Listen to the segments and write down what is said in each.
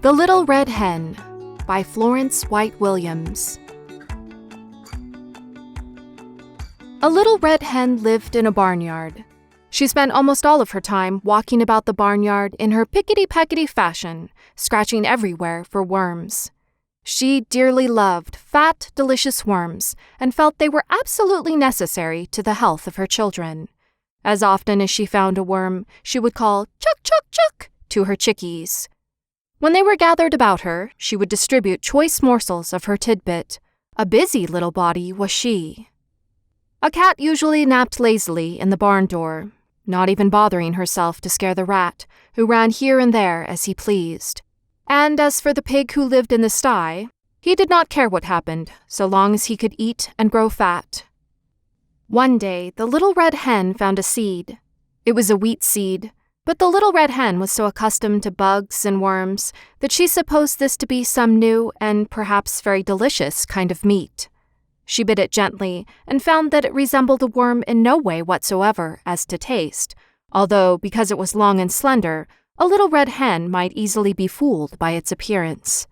The Little Red Hen by Florence White Williams. A little red hen lived in a barnyard. She spent almost all of her time walking about the barnyard in her pickety-peckety fashion, scratching everywhere for worms. She dearly loved fat, delicious worms and felt they were absolutely necessary to the health of her children. As often as she found a worm, she would call "chuck, chuck, chuck" to her chickies. When they were gathered about her, she would distribute choice morsels of her tidbit. A busy little body was she. A cat usually napped lazily in the barn door, not even bothering herself to scare the rat, who ran here and there as he pleased. And as for the pig who lived in the sty, he did not care what happened, so long as he could eat and grow fat. One day, the little red hen found a seed. It was a wheat seed, but the little red hen was so accustomed to bugs and worms that she supposed this to be some new and perhaps very delicious kind of meat. She bit it gently and found that it resembled a worm in no way whatsoever as to taste, although because it was long and slender, a little red hen might easily be fooled by its appearance.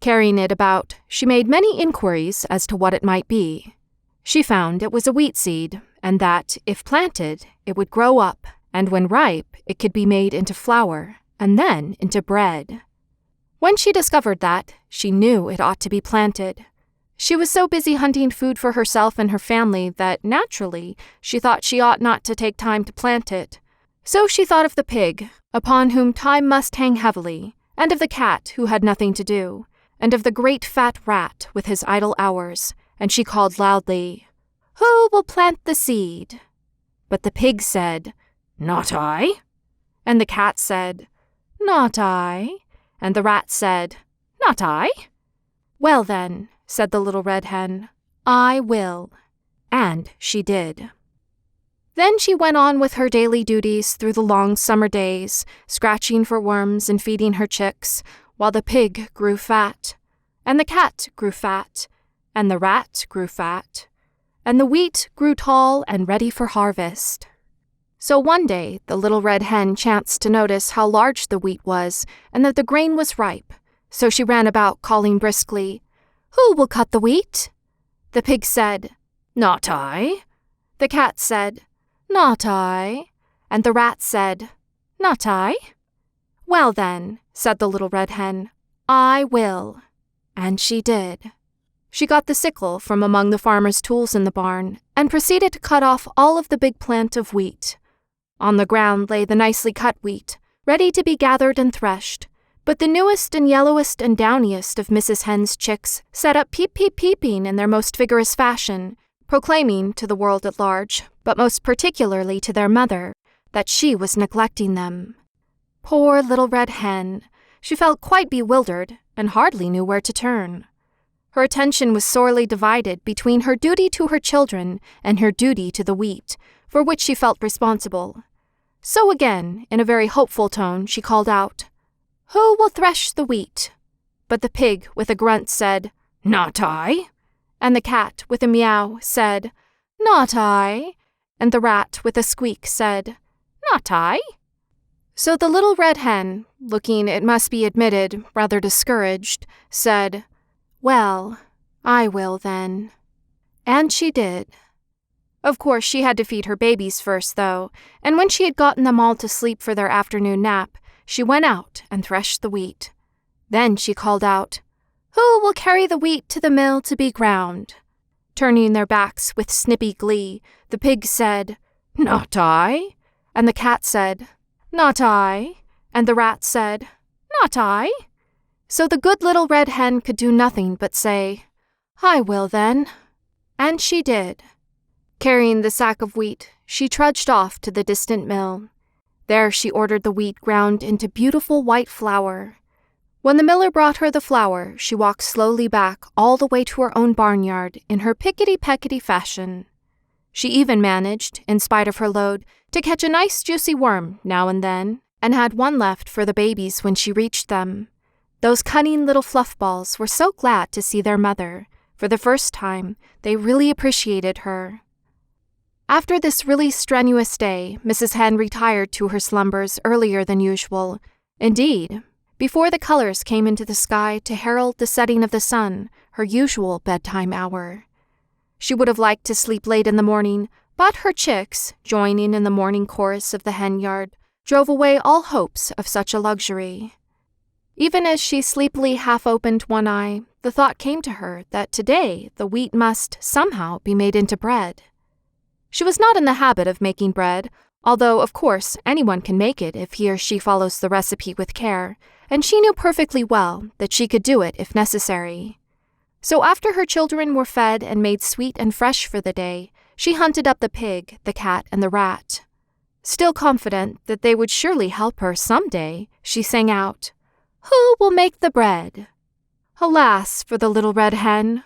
Carrying it about, she made many inquiries as to what it might be. She found it was a wheat seed, and that, if planted, it would grow up, and when ripe, it could be made into flour, and then into bread. When she discovered that, she knew it ought to be planted. She was so busy hunting food for herself and her family that, naturally, she thought she ought not to take time to plant it. So she thought of the pig, upon whom time must hang heavily, and of the cat who had nothing to do, and of the great fat rat with his idle hours, and she called loudly, "Who will plant the seed?" But the pig said, "Not I." And the cat said, "Not I." And the rat said, "Not I." "Well then," said the little red hen, "I will." And she did. Then she went on with her daily duties through the long summer days, scratching for worms and feeding her chicks, while the pig grew fat, and the cat grew fat, and the rat grew fat, and the wheat grew tall and ready for harvest. So one day the little red hen chanced to notice how large the wheat was and that the grain was ripe, so she ran about calling briskly, "Who will cut the wheat?" The pig said, "Not I." The cat said, "Not I." And the rat said, "Not I." "Well then," said the little red hen, "I will." And she did. She got the sickle from among the farmer's tools in the barn and proceeded to cut off all of the big plant of wheat. On the ground lay the nicely cut wheat, ready to be gathered and threshed, but the newest and yellowest and downiest of Mrs. Hen's chicks sat up peeping in their most vigorous fashion, proclaiming to the world at large, but most particularly to their mother, that she was neglecting them. Poor little red hen! She felt quite bewildered and hardly knew where to turn. Her attention was sorely divided between her duty to her children and her duty to the wheat, for which she felt responsible. So again, in a very hopeful tone, she called out, "Who will thresh the wheat?" But the pig, with a grunt, said, "Not I." And the cat, with a meow, said, "Not I." And the rat, with a squeak, said, "Not I." So the little red hen, looking, it must be admitted, rather discouraged, said, "Well, I will then." And she did. Of course, she had to feed her babies first, though, and when she had gotten them all to sleep for their afternoon nap, she went out and threshed the wheat. Then she called out, "Who will carry the wheat to the mill to be ground?" Turning their backs with snippy glee, the pig said, "Not I." And the cat said, "Not I." And the rat said, "Not I." So the good little red hen could do nothing but say, "I will then." And she did. Carrying the sack of wheat, she trudged off to the distant mill. There she ordered the wheat ground into beautiful white flour. When the miller brought her the flour, she walked slowly back all the way to her own barnyard in her pickety-peckety fashion. She even managed, in spite of her load, to catch a nice juicy worm now and then, and had one left for the babies when she reached them. Those cunning little fluff balls were so glad to see their mother. For the first time, they really appreciated her. After this really strenuous day, Mrs. Hen retired to her slumbers earlier than usual. Indeed, before the colors came into the sky to herald the setting of the sun, her usual bedtime hour. She would have liked to sleep late in the morning, but her chicks, joining in the morning chorus of the hen yard, drove away all hopes of such a luxury. Even as she sleepily half-opened one eye, the thought came to her that today the wheat must somehow be made into bread. She was not in the habit of making bread, although, of course, anyone can make it if he or she follows the recipe with care, and she knew perfectly well that she could do it if necessary. So after her children were fed and made sweet and fresh for the day, she hunted up the pig, the cat, and the rat. Still confident that they would surely help her some day, she sang out, "Who will make the bread?" Alas for the little red hen!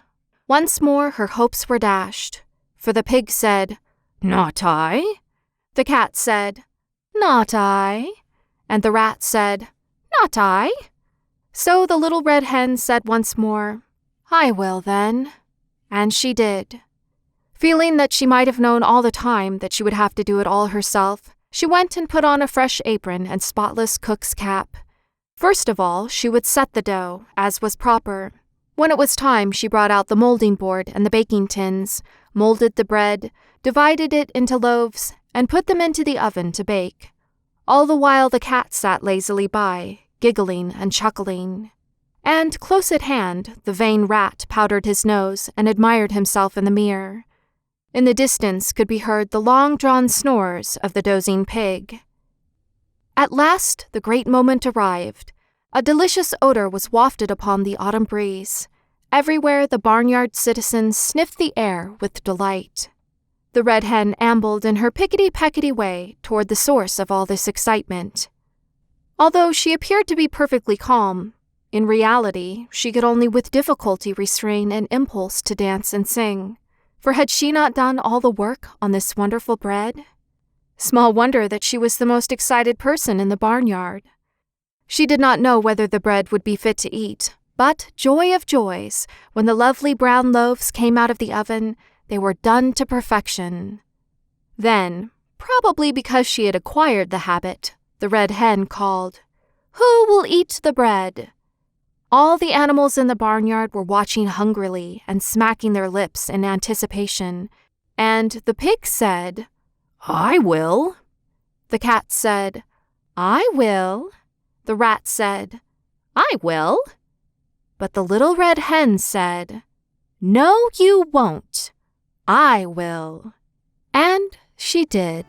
Once more her hopes were dashed, for the pig said, "Not I." The cat said, "Not I." And the rat said, "Not I." So the little red hen said once more, "I will then." And she did. Feeling that she might have known all the time that she would have to do it all herself, she went and put on a fresh apron and spotless cook's cap. First of all, she would set the dough, as was proper. When it was time, she brought out the molding board and the baking tins, molded the bread, divided it into loaves, and put them into the oven to bake. All the while the cat sat lazily by, giggling and chuckling. And, close at hand, the vain rat powdered his nose and admired himself in the mirror. In the distance could be heard the long-drawn snores of the dozing pig. At last the great moment arrived. A delicious odor was wafted upon the autumn breeze. Everywhere the barnyard citizens sniffed the air with delight. The red hen ambled in her pickety-peckety way toward the source of all this excitement. Although she appeared to be perfectly calm, in reality she could only with difficulty restrain an impulse to dance and sing. For had she not done all the work on this wonderful bread? Small wonder that she was the most excited person in the barnyard. She did not know whether the bread would be fit to eat, but, joy of joys, when the lovely brown loaves came out of the oven, they were done to perfection. Then, probably because she had acquired the habit, the red hen called, "Who will eat the bread?" All the animals in the barnyard were watching hungrily and smacking their lips in anticipation, and the pig said, "I will." The cat said, "I will." The rat said, "I will." But the little red hen said, "No, you won't. I will." And she did.